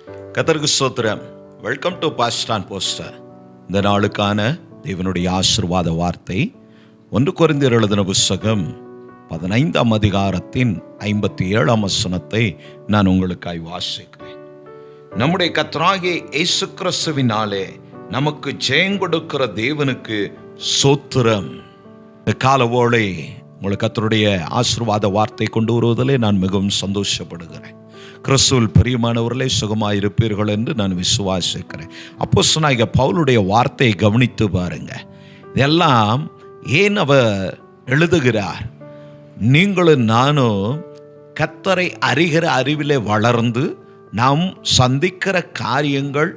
கர்த்தருக்கு ஸ்தோத்திரம். Welcome to pastor and poster. இந்த நாளுக்கான தேவனுடைய ஆசீர்வாத வார்த்தை 1 கொரிந்தியர் எழுதின புத்தகம் 15ஆம் அதிகாரத்தின் 57ஆம் வசனத்தை நான் உங்களுக்காய் வாசிக்கிறேன். நம்முடைய கர்த்தராகிய இயேசு கிறிஸ்துவினாலே நமக்கு ஜெயம் கொடுக்கிற தேவனுக்கு ஸ்தோத்திரம். இந்த காலவோளை உங்களுக்கு கர்த்தருடைய ஆசீர்வாத வார்த்தை கொண்டு வருவதிலே நான் மிகவும் சந்தோஷப்படுகிறேன். கிறிஸ்துவில் பிரியமானவர்களே, சுகமாயிருப்பீர்கள் என்று நான் விசுவாசிக்கிறேன். அப்போஸ்தலனாகிய பவுலுடைய வார்த்தையை கவனித்து பாருங்க. இதெல்லாம் ஏன் அவர் எழுதுகிறார்? நீங்களும் நானும் கர்த்தரை அறிகிற அறிவிலே வளர்ந்து நாம் சந்திக்கிற காரியங்கள்,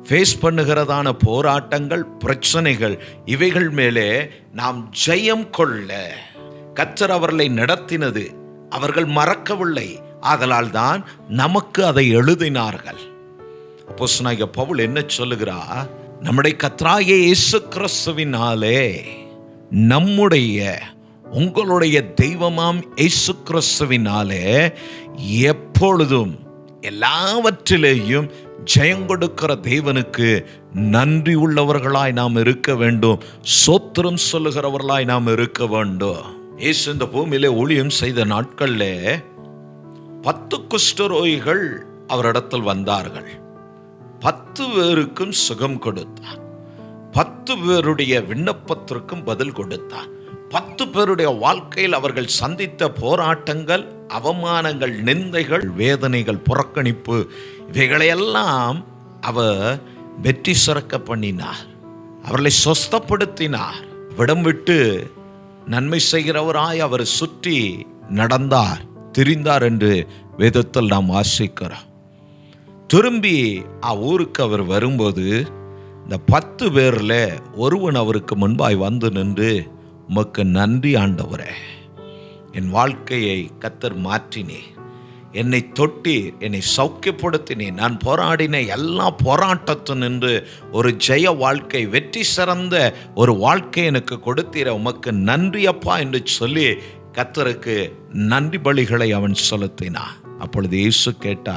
ஃபேஸ் பண்ணுகிறதான போராட்டங்கள், பிரச்சனைகள், இவைகள் மேலே நாம் ஜெயம் கொள்ள கர்த்தர் அவர்களை நடத்தினது அவர்கள் மறக்கவில்லை. ஆதலால் தான் நமக்கு அதை எழுதினார்கள். அப்போஸ்தலனாகிய பவுல் என்ன சொல்லுகிறார்? நம்முடைய கர்த்தராகிய இயேசு கிறிஸ்துவினாலே நம்முடைய உங்களுடைய தெய்வமாம் இயேசு கிறிஸ்துவினாலே எப்பொழுதும் எல்லாவற்றிலேயும் ஜெயம் கொடுக்கிற தேவனுக்கு நன்றி உள்ளவர்களாய் நாம் இருக்க வேண்டும். ஸ்தோத்திரம் சொல்லுகிறவர்களாய் நாம் இருக்க வேண்டும். இயேசு இந்த பூமியிலே ஊழியம் செய்த நாட்கள்ல 10 குஷ்டரோகிகள் அவரிடத்தில் வந்தார்கள். 10 பேருக்கும் சுகம் கொடுத்தார். 10 பேருடைய விண்ணப்பத்திற்கும் பதில் கொடுத்தார். 10 பேருடைய வாழ்க்கையில் அவர்கள் சந்தித்த போராட்டங்கள், அவமானங்கள், நிந்தைகள், வேதனைகள், புறக்கணிப்பு, இவைகளையெல்லாம் அவர் வெற்றி சிறக்க பண்ணினார். அவர்களை சொஸ்தப்படுத்தினார். விடம் விட்டு நன்மை செய்கிறவராய் அவர் சுற்றி நடந்தார், திரிந்தார் என்று வேதத்தில் நாம் வாசிக்கிறோம். திரும்பி ஊருக்கு அவர் வரும்போது இந்த 10 பேர்ல ஒருவன் அவருக்கு முன்பாய் வந்து நின்று, உமக்கு நன்றி ஆண்டவரே, என் வாழ்க்கையை கர்த்தர் மாற்றினே, என்னை தொட்டி என்னை சௌக்கியப்படுத்தினேன், நான் போராடின எல்லா போராட்டத்தும் நின்று ஒரு ஜெய வாழ்க்கை, வெற்றி சிறந்த ஒரு வாழ்க்கை எனக்கு கொடுத்தீர, உமக்கு நன்றி அப்பா என்று சொல்லி கர்த்தருக்கு நன்றி பலிகளை அவன் செலுத்தினான். அப்பொழுது இயேசு கேட்டா,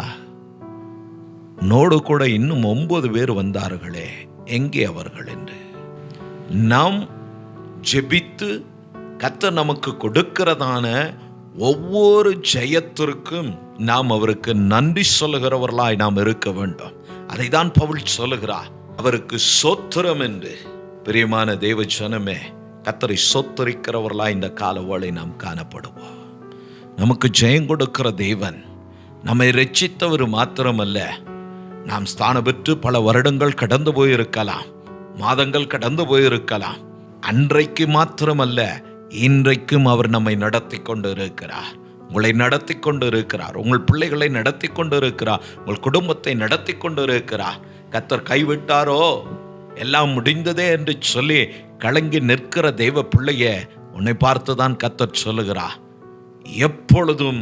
நோடு கூட இன்னும் 9 பேர் வந்தார்களே, எங்கே அவர்கள் என்று. நாம் ஜெபித்து கர்த்தர் நமக்கு கொடுக்கிறதான ஒவ்வொரு ஜெயத்திற்கும் நாம் அவருக்கு நன்றி சொல்லுகிறவர்களாய் நாம் இருக்க வேண்டும். அதை தான் பவுல் சொல்லுகிறார், அவருக்கு ஸ்தோத்திரம் என்று. பிரியமான தேவ ஜனமே, கர்த்தரை ஸ்தோத்திரிக்கிறவர்களாய் இந்த காலவேளை நாம் காணப்படுவோம். நமக்கு ஜெயம் கொடுக்கிற தேவன், நம்மை ரட்சித்தவர் மாத்திரமல்ல, நாம் ஸ்தானம் பெற்று பல வருடங்கள் கடந்து போயிருக்கலாம், மாதங்கள் கடந்து போயிருக்கலாம். அன்றைக்கு மாத்திரமல்ல, இன்றைக்கும் அவர் நம்மை நடத்தி கொண்டு இருக்கிறார். உங்களை நடத்தி கொண்டு இருக்கிறார். உங்கள் பிள்ளைகளை நடத்தி கொண்டு இருக்கிறார். உங்கள் குடும்பத்தை நடத்தி கொண்டு இருக்கிறார். கர்த்தர் கைவிட்டாரோ, எல்லாம் முடிந்ததே என்று சொல்லி கலங்கி நிற்கிற தெய்வ பிள்ளைய உன்னை பார்த்துதான் கர்த்தர் சொல்லுகிறார், எப்பொழுதும்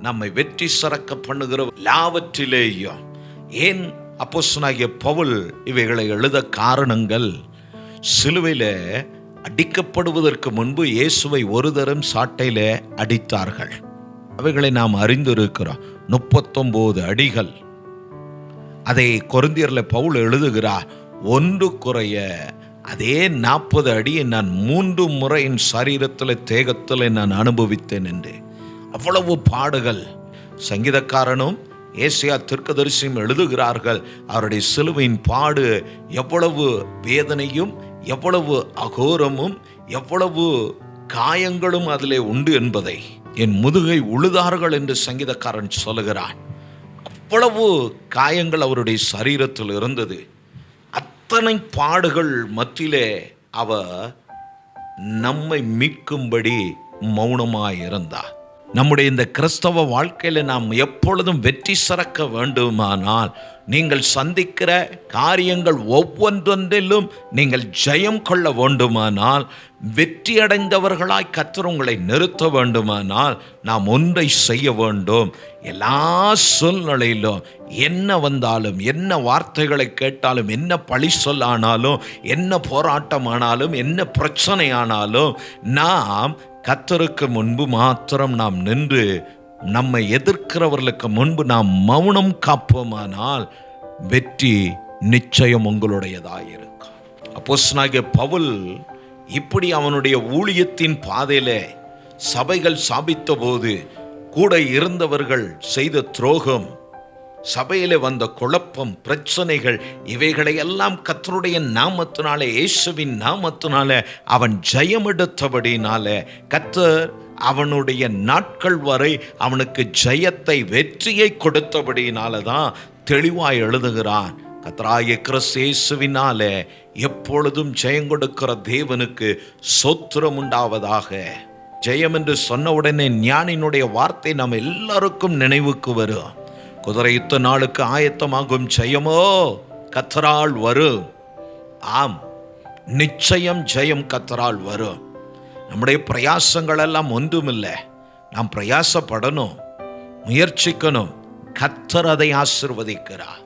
நம்மை வெற்றி சிறக்க பண்ணுகிற எல்லாவற்றிலேயும். ஏன் அப்போஸ்தலனாகிய பவுல் இவைகளை எழுத காரணங்கள், சிலுவையில அடிக்கப்படுவதற்கு முன்பு இயேசுவை ஒரு தரம் சாட்டையில அடித்தார்கள். அவைகளை நாம் அறிந்திருக்கிறோம். 39 அடிகள். அதை கொரிந்தியர்ல பவுல் எழுதுகிறார், ஒன்று குறைய அதே 40 அடியை நான் 3 முறை என் சரீரத்தில், தேகத்தில் நான் அனுபவித்தேன் என்று. அவ்வளவு பாடுகள். சங்கீதக்காரனும் ஏசாயா தீர்க்கதரிசியும் எழுதுகிறார்கள், அவருடைய சிலுவையின் பாடு எவ்வளவு வேதனையும், எவ்வளவு அகோரமும், எவ்வளவு காயங்களும் அதிலே உண்டு என்பதை. என் முதுகை உழுதார்கள் என்று சங்கீதக்காரன் சொல்லுகிறான். அவ்வளவு காயங்கள் அவருடைய சரீரத்தில் இருந்தது. அத்தனை பாடுகள் மத்தியிலே அவர் நம்மை மீட்கும்படி மௌனமாயிருந்தார். நம்முடைய இந்த கிறிஸ்தவ வாழ்க்கையில நாம் எப்பொழுதும் வெற்றி சிறக்க வேண்டுமானால், நீங்கள் சந்திக்கிற காரியங்கள் ஒவ்வொன்றிலும் நீங்கள் ஜெயம் கொள்ள வேண்டுமானால், வெற்றி அடைந்தவர்களாய் கர்த்தர் உங்களை நிறுத்த வேண்டுமானால், நாம் ஒன்றை செய்ய வேண்டும். எல்லா சூழ்நிலையிலும் என்ன வந்தாலும், என்ன வார்த்தைகளை கேட்டாலும், என்ன பழி சொல்லானாலும், என்ன போராட்டமானாலும், என்ன பிரச்சனை ஆனாலும், நாம் கர்த்தருக்கு முன்பு மாத்திரம் நாம் நின்று நம்மை எதிர்க்கிறவர்களுக்கு முன்பு நாம் மௌனம் காப்போமானால் வெற்றி நிச்சயம் உங்களுடையதாயிருக்கும். அப்போஸ்தலனாகிய பவுல் இப்படி அவனுடைய ஊழியத்தின் பாதையிலே சபைகள் சாபித்த போது கூட இருந்தவர்கள் செய்த துரோகம், சபையிலே வந்த குழப்பம், பிரச்சனைகள், இவைகளையெல்லாம் கர்த்தருடைய நாமத்தினாலே, இயேசுவின் நாமத்தினாலே அவன் ஜெயமெடுத்தபடினாலே கர்த்தர் அவனுடைய நாட்கள் வரை அவனுக்கு ஜெயத்தை, வெற்றியை கொடுத்தபடினால தான் தெளிவாய் எழுதுகிறான். கர்த்தராகிய கிறிஸ்து இயேசுவினாலே எப்பொழுதும் ஜெயம் கொடுக்கிற தேவனுக்கு ஸ்தோத்திரம் உண்டாவதாக. ஜெயம் என்று சொன்ன உடனே ஞானியினுடைய வார்த்தை நம்ம எல்லாருக்கும் நினைவுக்கு வரும். குதிரை யுத்த நாளுக்கு ஆயத்தமாகும் ஜெயமோ கர்த்தரால் வரும். ஆம், நிச்சயம் ஜெயம் கர்த்தரால் வரும். நம்முடைய பிரயாசங்கள் எல்லாம் ஒன்றுமில்லை. நாம் பிரயாசப்படணும், முயற்சிக்கணும். கர்த்தர் அதை ஆசீர்வதிக்கிறார்,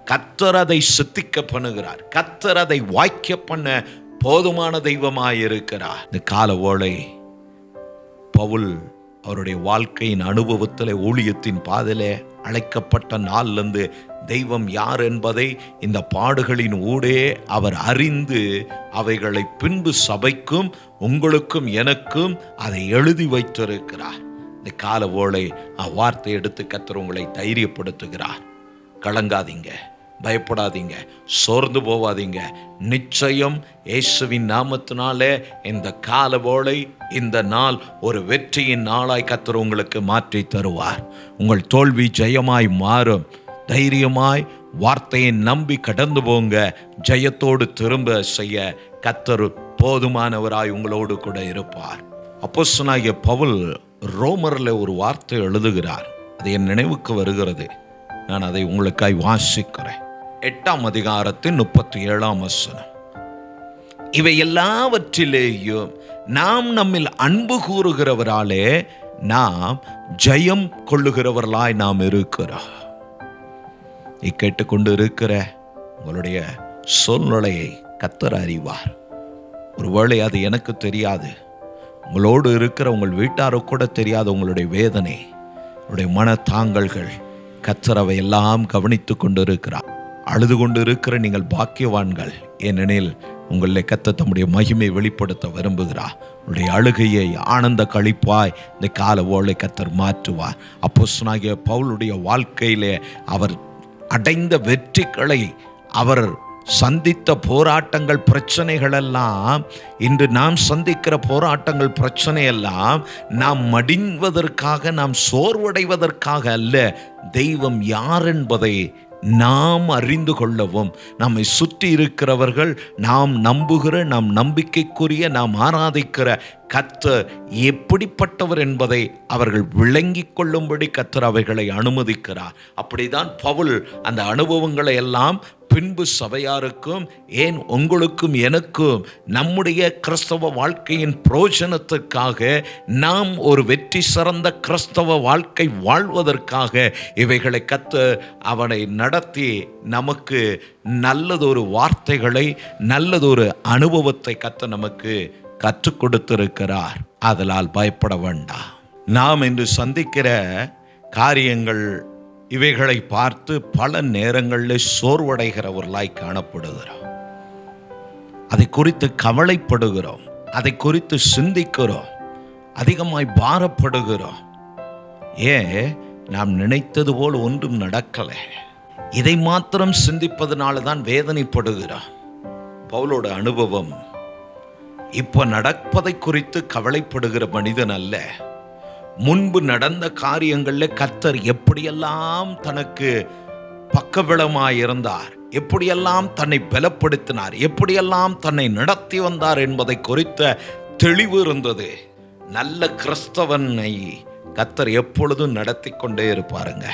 கர்த்தர் அதை சித்திக்க பண்ணுகிறார், கர்த்தர் அதை வாய்க்க பண்ண போதுமான தெய்வமாயிருக்கிறார். இந்த கால ஓலை பவுல் அவருடைய வாழ்க்கையின் அனுபவத்தில், ஊழியத்தின் பாதையிலே அழைக்கப்பட்ட நாளிலிருந்து தெய்வம் யார் என்பதை இந்த பாடுகளின் ஊடே அவர் அறிந்து அவைகளை பின்பு சபைக்கும் உங்களுக்கும் எனக்கும் அதை எழுதி வைத்திருக்கிறார். இந்த கால ஓலை வார்த்தை எடுத்து கர்த்தர் உங்களை தைரியப்படுத்துகிறார். கலங்காதீங்க, பயப்படாதீங்க, சோர்ந்து போவாதீங்க. நிச்சயம் இயேசுவின் நாமத்தினாலே இந்த கால ஓலை, இந்த நாள் ஒரு வெற்றியின் நாளாய் கர்த்தர் உங்களுக்கு மாற்றி தருவார். உங்கள் தோல்வி ஜெயமாய் மாறும். தைரியமாய் வார்த்தையை நம்பி கடந்து போங்க. ஜெயத்தோடு திரும்ப செய்ய கர்த்தர் போதுமானவராய் உங்களோடு கூட இருப்பார். அப்போஸ்தலனாகிய பவுல் ரோமரில் ஒரு வார்த்தை எழுதுகிறார். அது என் நினைவுக்கு வருகிறது. நான் அதை உங்களுக்காய் வாசிக்கிறேன். 8ஆம் அதிகாரத்தின் 37ஆம் வசனம். இவை எல்லாவற்றிலேயும் நாம் நம்மில் அன்பு கூறுகிறவராலே நாம் ஜெயம் கொள்ளுகிறவர்களாய் நாம் இருக்கிறோம். கேட்டுக்கொண்டு இருக்கிற உங்களுடைய சூழ்நிலையை கர்த்தர் அறிவார். ஒருவேளை அது எனக்கு தெரியாது, உங்களோடு இருக்கிற உங்கள் வீட்டாருக்கு கூட தெரியாத உங்களுடைய வேதனை, உங்களுடைய மனத்தாங்கல்கள், கர்த்தர் அவை எல்லாம் கவனித்து கொண்டு இருக்கிறார். அழுது கொண்டு இருக்கிற நீங்கள் பாக்கியவான்கள். ஏனெனில் உங்களை கர்த்தர் தம்முடைய மகிமை வெளிப்படுத்த விரும்புகிறார். உங்களுடைய அழுகையை ஆனந்த களிப்பாய் இந்த கால ஓலை கர்த்தர் மாற்றுவார். அப்போஸ்தலனாகிய பவுலுடைய வாழ்க்கையிலே அவர் அடைந்த வெற்றிகளை, அவர் சந்தித்த போராட்டங்கள், பிரச்சனைகள் எல்லாம், இன்று நாம் சந்திக்கிற போராட்டங்கள், பிரச்சனை எல்லாம் நாம் மடிவதற்காக, நாம் சோர்வடைவதற்காக அல்ல. தெய்வம் யார் என்பதை நாம் அறிந்து கொள்ளவும், நம்மை சுற்றி இருக்கிறவர்கள், நாம் நம்புகிற, நாம் நம்பிக்கைக்குரிய, நாம் ஆராதிக்கிற கர்த்தர் எப்படிப்பட்டவர் என்பதை அவர்கள் விளங்கிக் கொள்ளும்படி கர்த்தர் அவைகளை அனுமதிக்கிறார். அப்படிதான் பவுல் அந்த அனுபவங்களை எல்லாம் பின்பு சபையாருக்கும், ஏன் உங்களுக்கும் எனக்கும், நம்முடைய கிறிஸ்தவ வாழ்க்கையின் பிரயோஜனத்திற்காக, நாம் ஒரு வெற்றி சிறந்த கிறிஸ்தவ வாழ்க்கை வாழ்வதற்காக இவைகளை கர்த்தர் அவனை நடத்தி நமக்கு நல்லதொரு வார்த்தைகளை, நல்லதொரு அனுபவத்தை கர்த்தர் நமக்கு கற்றுக் கொடுத்திருக்கிறார். ஆதலால் பயப்பட வேண்டாம். நாம் இன்று சந்திக்கிற காரியங்கள், இவைகளை பார்த்து பல நேரங்களில் சோர்வடைகிறவர்களாய் காணப்படுகிறோம். அதை குறித்து கவலைப்படுகிறோம், அதை குறித்து சிந்திக்கிறோம், அதிகமாய் பாரப்படுகிறோம். ஏன், நாம் நினைத்தது போல் ஒன்றும் நடக்கலை. இதை மாத்திரம் சிந்திப்பதனால தான் வேதனைப்படுகிறோம். பவுலோட அனுபவம் இப்போ நடப்பதை குறித்து கவலைப்படுகிற மனிதன் அல்ல. முன்பு நடந்த காரியங்களில் கர்த்தர் எப்படியெல்லாம் தனக்கு பக்கபலமாயிருந்தார், எப்படியெல்லாம் தன்னை பலப்படுத்தினார், எப்படியெல்லாம் தன்னை நடத்தி வந்தார் என்பதை குறித்த தெளிவு இருந்தது. நல்ல கிறிஸ்தவனை கர்த்தர் எப்பொழுதும் நடத்தி கொண்டே இருப்பாருங்க.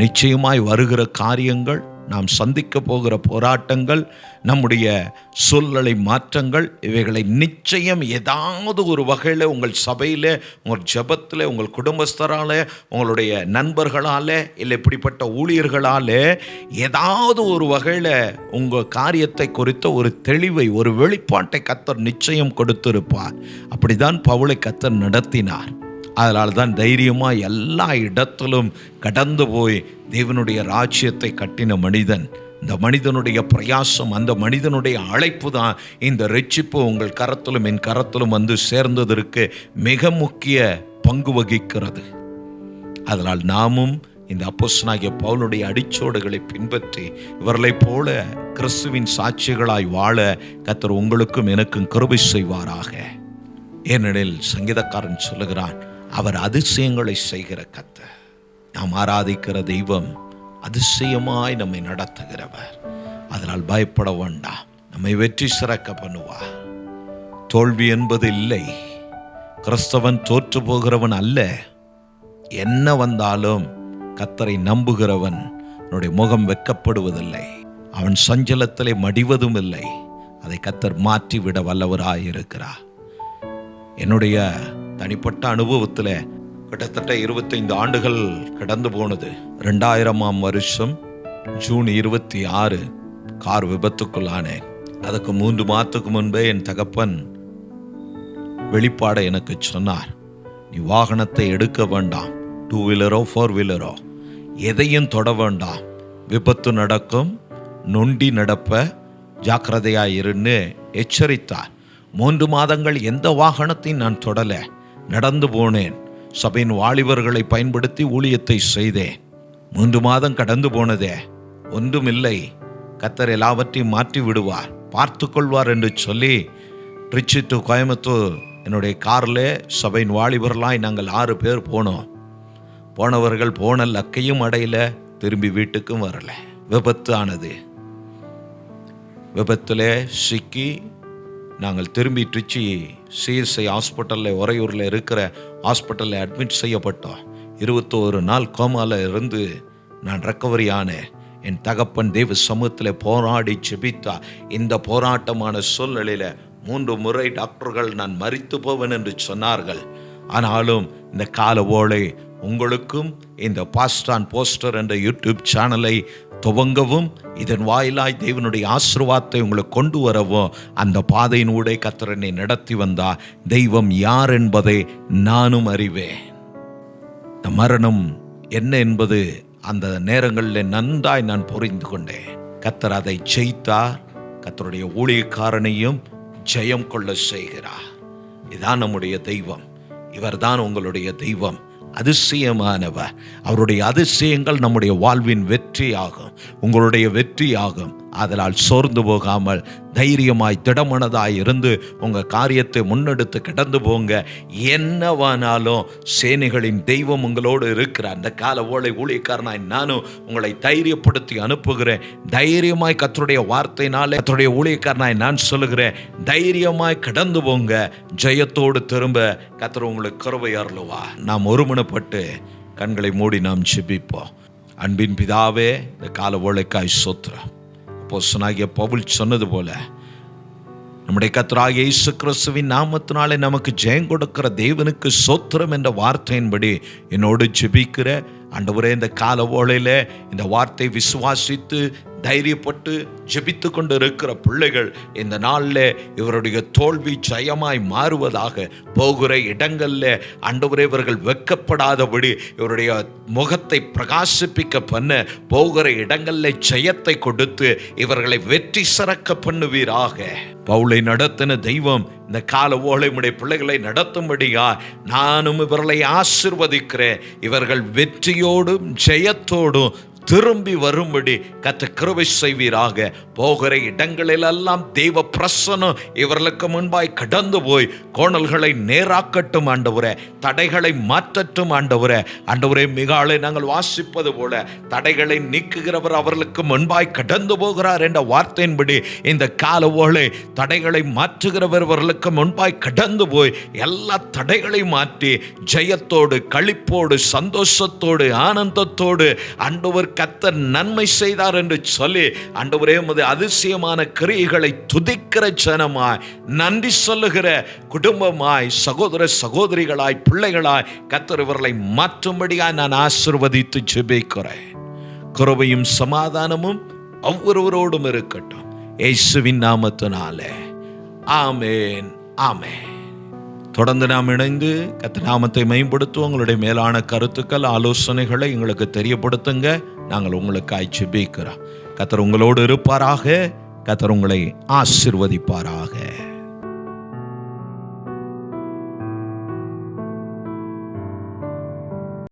நிச்சயமாய் வருகிற காரியங்கள், நாம் சந்திக்க போகிற போராட்டங்கள், நம்முடைய சூழ்நிலை மாற்றங்கள், இவைகளை நிச்சயம் ஏதாவது ஒரு வகையில் உங்கள் சபையில், உங்கள் ஜெபத்தில், உங்கள் குடும்பஸ்தரால், உங்களுடைய நண்பர்களால், இல்லை இப்படிப்பட்ட ஊழியர்களால் ஏதாவது ஒரு வகையில் உங்கள் காரியத்தை குறித்த ஒரு தெளிவை, ஒரு வெளிப்பாட்டை கர்த்தர் நிச்சயம் கொடுத்திருப்பார். அப்படிதான் பவுலை கர்த்தர் நடத்தினார். அதனால தான் தைரியமாக எல்லா இடத்திலும் கடந்து போய் தேவனுடைய ராஜ்யத்தை கட்டின மனிதன். இந்த மனிதனுடைய பிரயாசம், அந்த மனிதனுடைய அழைப்பு தான் இந்த ரட்சிப்பு உங்கள் கரத்திலும் என் கரத்திலும் வந்து சேர்ந்ததற்கு மிக முக்கிய பங்கு வகிக்கிறது. அதனால் நாமும் இந்த அப்போஸ்தலனாகிய பவுலுடைய அடிச்சோடுகளை பின்பற்றி இவர்களைப் போல கிறிஸ்துவின் சாட்சிகளாய் வாழ கர்த்தர் உங்களுக்கும் எனக்கும் கிருபை செய்வாராக. ஏனெனில் சங்கீதக்காரன் சொல்லுகிறான், அவர் அதிசயங்களை செய்கிற கர்த்தர். நாம் ஆராதிக்கிற தெய்வம் அதிசயமாய் நம்மை நடத்துகிறவர். அதனால் பயப்பட வேண்டாம். நம்மை வெற்றி சிறக்க பண்ணுவார். தோல்வி என்பது இல்லை. கிறிஸ்தவன் தோற்று போகிறவன் அல்ல. என்ன வந்தாலும் கர்த்தரை நம்புகிறவன் முகம் வெட்கப்படுவதில்லை. அவன் சஞ்சலத்திலே மடிவதும் இல்லை. அதை கர்த்தர் மாற்றிவிட வல்லவராயிருக்கிறார். என்னுடைய தனிப்பட்ட அனுபவத்தில் கிட்டத்தட்ட 25 ஆண்டுகள் கடந்து போனது. 2000ஆம் வருஷம் ஜூன் 26 கார் விபத்துக்குள்ளானேன். அதுக்கு 3 மாதத்துக்கு முன்பே என் தகப்பன் வெளிப்பாட எனக்கு சொன்னார், நீ வாகனத்தை எடுக்க வேண்டாம், 2 வீலரோ 4 வீலரோ எதையும் தொட வேண்டாம், விபத்து நடக்கும், நொண்டி நடப்ப ஜாக்கிரதையாயிருன்னு எச்சரித்தார். 3 மாதங்கள் எந்த வாகனத்தையும் நான் தொடலை. நடந்து போனேன். சபையின் வாலிபர்களை பயன்படுத்தி ஊழியத்தை செய்தேன். 3 மாதம் கடந்து போனதே, ஒன்றுமில்லை, கர்த்தர் எல்லாவற்றையும் மாற்றி விடுவார், பார்த்து கொள்வார் என்று சொல்லி திருச்சி டு கோயம்புத்தூர் என்னுடைய காரில் சபையின் வாலிபர்களாய் நாங்கள் 6 பேர் போனோம். போனவர்கள் போன லக்கையும் அடையில, திரும்பி வீட்டுக்கும் வரல. விபத்து ஆனது. விபத்தில் சிக்கி நாங்கள் திரும்பி திருச்சி சிஎஸ்ஐ ஹாஸ்பிட்டலில், உறையூரில் இருக்கிற ஹாஸ்பிட்டலில் அட்மிட் செய்யப்பட்டோம். 21 நாள் கோமால இருந்து நான் ரெக்கவரி ஆனேன். என் தகப்பன் தேவ சமூகத்தில் போராடி ஜெபித்தா. இந்த போராட்டமான சூழ்நிலையில் 3 முறை டாக்டர்கள் நான் மரித்து போவேன் என்று சொன்னார்கள். ஆனாலும் இந்த கால ஓலை உங்களுக்கும் இந்த பாஸ்டான் போஸ்டர் என்ற யூடியூப் சேனலை துவங்கவும், இதன் வாயிலாய் தேவனுடைய ஆசீர்வாதத்தை உங்களுக்கு கொண்டு வரவும் அந்த பாதையினூடே கர்த்தர் என்னை நடத்தி வந்தார். தெய்வம் யார் என்பதை நானும் அறிவேன். இந்த மரணம் என்ன என்பது அந்த நேரங்களில் நன்றாய் நான் புரிந்து கொண்டேன். கர்த்தர் அதை ஜெயித்தார். கர்த்தருடைய ஊழியக்காரனையும் ஜெயம் கொள்ள செய்கிறார். இதான் நம்முடைய தெய்வம். இவர்தான் உங்களுடைய தெய்வம். அதிசயமானவர். அவருடைய அதிசயங்கள் நம்முடைய வாழ்வின் வெற்றியாகும், உங்களுடைய வெற்றியாகும். அதனால் சோர்ந்து போகாமல் தைரியமாய் திடமனதாய் இருந்து உங்கள் காரியத்தை முன்னெடுத்து கடந்து போங்க. என்னவானாலும் சேனைகளின் தெய்வம் உங்களோடு இருக்கிறார். அந்த கால ஓலை ஊழியக்காரனாய் நானும் உங்களை தைரியப்படுத்தி அனுப்புகிறேன். தைரியமாய் கர்த்தருடைய வார்த்தையினாலே கர்த்தருடைய ஊழியக்காரனாய் நான் சொல்லுகிறேன், தைரியமாய் கடந்து போங்க. ஜெயத்தோடு திரும்ப கர்த்தர் உங்களுக்கு கிருபை அருளுவார். நாம் ஒருமனப்பட்டு கண்களை மூடி நாம் ஜெபிப்போம். அன்பின் பிதாவே, இந்த கால ஓலைக்காய் ஸ்தோத்திரம். அப்போஸ்தலனாகிய பவுல் சொன்னது போல நம்முடைய கர்த்தராகிய இயேசு கிறிஸ்துவின் நாமத்தினாலே நமக்கு ஜெயம் கொடுக்கிற தேவனுக்கு ஸ்தோத்திரம் என்ற வார்த்தையின்படி என்னோடு ஜெபிக்கிற ஆண்டவரே, இந்த கால ஓலையில் இந்த வார்த்தை விசுவாசித்து தைரியப்பட்டு ஜெபித்து கொண்டு இருக்கிற பிள்ளைகள் இந்த நாளில் இவருடைய தோல்வி ஜெயமாய் மாறுவதாக. போகிற இடங்களில் ஆண்டவரே இவர்கள் வெட்கப்படாதபடி இவருடைய முகத்தை பிரகாசிப்பிக்க பண்ண, போகிற இடங்களில் ஜெயத்தை கொடுத்து இவர்களை வெற்றி சிறக்க பண்ணுவீராக. பவுலை நடத்தின தெய்வம் இந்த கால ஓலைமுடைய பிள்ளைகளை நடத்தும்படியா நானும் இவர்களை ஆசீர்வதிக்கிறேன். இவர்கள் வெற்றியோடும் ஜெயத்தோடும் திரும்பி வரும்படி கர்த்தர் கிருபை செய்வீராக. போகிற இடங்களிலெல்லாம் தெய்வ பிரசன்னம் இவர்களுக்கு முன்பாய் கடந்து போய் கோணல்களை நேராக்கட்டும் ஆண்டவரே, தடைகளை மாற்றட்டும் ஆண்டவரே. ஆண்டவரே, மிகாலை நாங்கள் வாசிப்பது போல தடைகளை நீக்குகிறவர் அவர்களுக்கு முன்பாய் கடந்து போகிறார் என்ற வார்த்தையின்படி இந்த கால ஓலை தடைகளை மாற்றுகிறவர் அவர்களுக்கு முன்பாய் கடந்து போய் எல்லா தடைகளையும் மாற்றி ஜெயத்தோடு களிப்போடு சந்தோஷத்தோடு ஆனந்தத்தோடு ஆண்டவர் கர்த்தர் நன்மை செய்தார் என்று சொல்லி ஆண்டவரே உமது அதிசயமான கிரியைகளை துதிக்கிற ஜனமாய், நன்றி சொல்லுகிற குடும்பமாய், சகோதர சகோதரிகளாய், பிள்ளைகளாய் கர்த்தர் இவர்களை மாற்றும்படியாய் நான் ஆசீர்வதித்து ஜெபிக்கிறேன். கிருபையும் சமாதானமும் ஒவ்வொருவரோடும் இருக்கட்டும், இயேசுவின் நாமத்தினாலே. ஆமென், ஆமென். தொடர்ந்து நாம் இணைந்து கர்த்தர் நாமத்தை மேம்படுத்துவோம். உங்களுடைய மேலான கருத்துக்கள், ஆலோசனைகளை எங்களுக்கு தெரியப்படுத்துங்க. நாங்கள் உங்களுக்காய் ஜெபிக்கிறோம். கர்த்தர் உங்களோடு இருப்பாராக. கர்த்தர் உங்களை ஆசீர்வதிப்பாராக.